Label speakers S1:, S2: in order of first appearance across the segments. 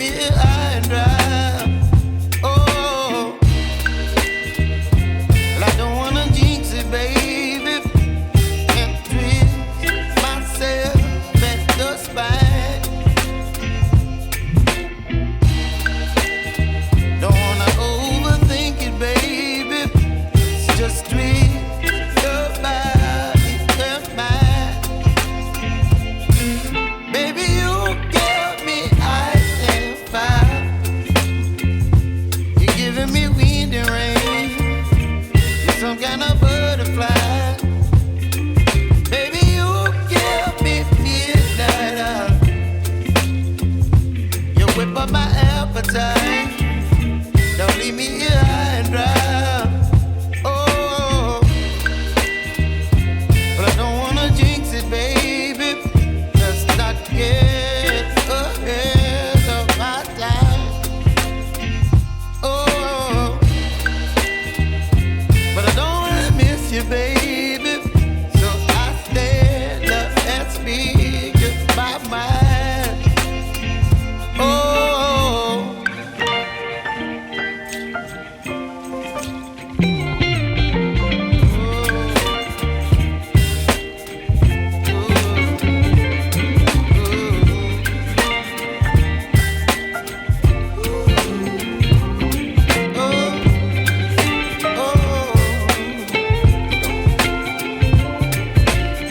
S1: me high and dry. Oh, well, I don't wanna jinx it, baby, and twist myself at the spine. Don't wanna overthink it, baby. It's just twist your body and mine. Baby, you give me ice and fire. You're giving me wind and rain. You're some kind of butterfly. Baby, you give me midnight oil. You whip up my appetite. Don't leave me here high and dry. Oh, but I don't wanna jinx it, baby. Let's not get ahead of my time. Oh, but I don't wanna miss you, baby. So I stand up and speak my mind. Oh.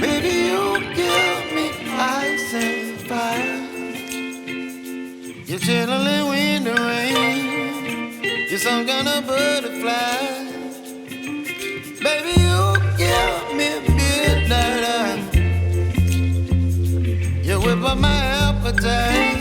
S1: Baby, you give me ice and fire. You're chilling wind and rain. You're some kind of butterfly. Baby, you give me midnight oil. You whip up my appetite.